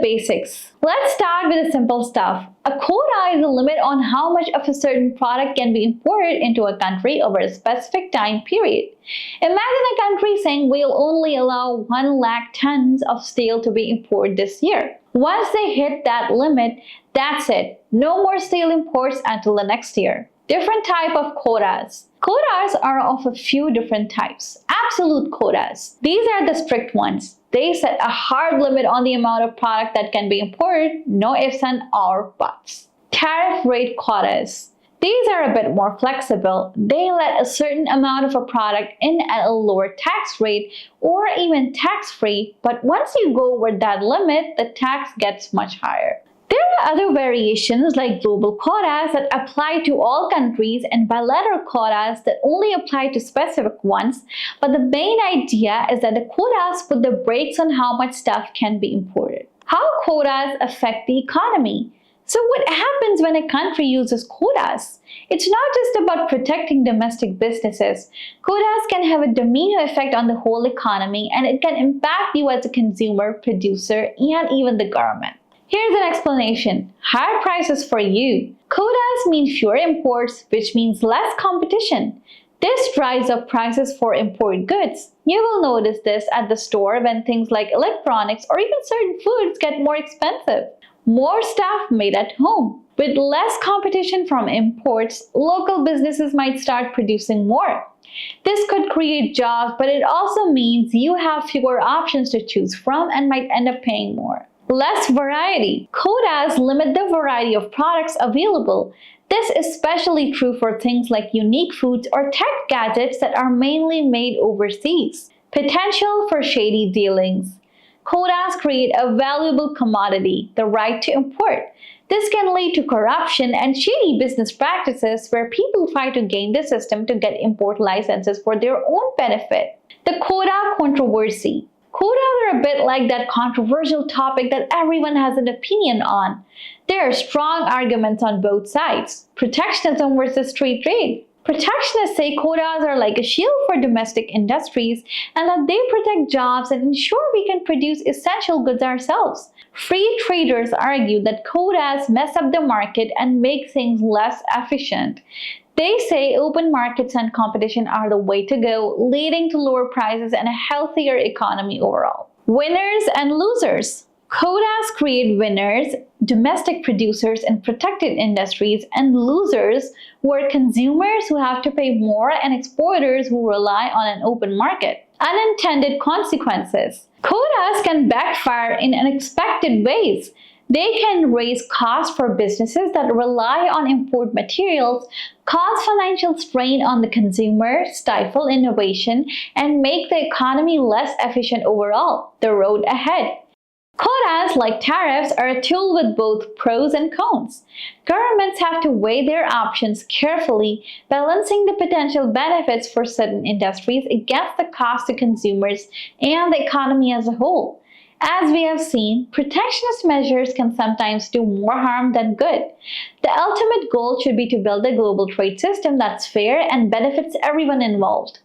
basics. Let's start with the simple stuff. A quota is a limit on how much of a certain product can be imported into a country over a specific time period. Imagine a country saying we'll only allow 1 lakh tons of steel to be imported this year. Once they hit that limit, that's it. No more steel imports until the next year. Different type of quotas. Quotas are of a few different types. Absolute quotas. These are the strict ones. They set a hard limit on the amount of product that can be imported, no ifs and or buts. Tariff rate quotas. These are a bit more flexible. They let a certain amount of a product in at a lower tax rate or even tax-free, but once you go over that limit, the tax gets much higher. There are other variations like global quotas that apply to all countries and bilateral quotas that only apply to specific ones, but the main idea is that the quotas put the brakes on how much stuff can be imported. How quotas affect the economy? So what happens when a country uses quotas? It's not just about protecting domestic businesses. Quotas can have a domino effect on the whole economy, and it can impact you as a consumer, producer, and even the government. Here's an explanation. Higher prices for you. Quotas mean fewer imports, which means less competition. This drives up prices for imported goods. You will notice this at the store when things like electronics or even certain foods get more expensive. More stuff made at home. With less competition from imports, local businesses might start producing more. This could create jobs, but it also means you have fewer options to choose from and might end up paying more. Less variety. Quotas limit the variety of products available. This is especially true for things like unique foods or tech gadgets that are mainly made overseas. Potential for shady dealings. Quotas create a valuable commodity, the right to import. This can lead to corruption and shady business practices where people try to gain the system to get import licenses for their own benefit. The quota controversy. Quotas are a bit like that controversial topic that everyone has an opinion on. There are strong arguments on both sides. Protectionism versus free trade. Protectionists say quotas are like a shield for domestic industries and that they protect jobs and ensure we can produce essential goods ourselves. Free traders argue that quotas mess up the market and make things less efficient. They say open markets and competition are the way to go, leading to lower prices and a healthier economy overall. Winners and losers. Quotas create winners, domestic producers in protected industries, and losers who are consumers who have to pay more and exporters who rely on an open market. Unintended consequences. Quotas can backfire in unexpected ways. They can raise costs for businesses that rely on import materials, cause financial strain on the consumer, stifle innovation, and make the economy less efficient overall. The road ahead. Quotas, like tariffs, are a tool with both pros and cons. Governments have to weigh their options carefully, balancing the potential benefits for certain industries against the cost to consumers and the economy as a whole. As we have seen, protectionist measures can sometimes do more harm than good. The ultimate goal should be to build a global trade system that's fair and benefits everyone involved.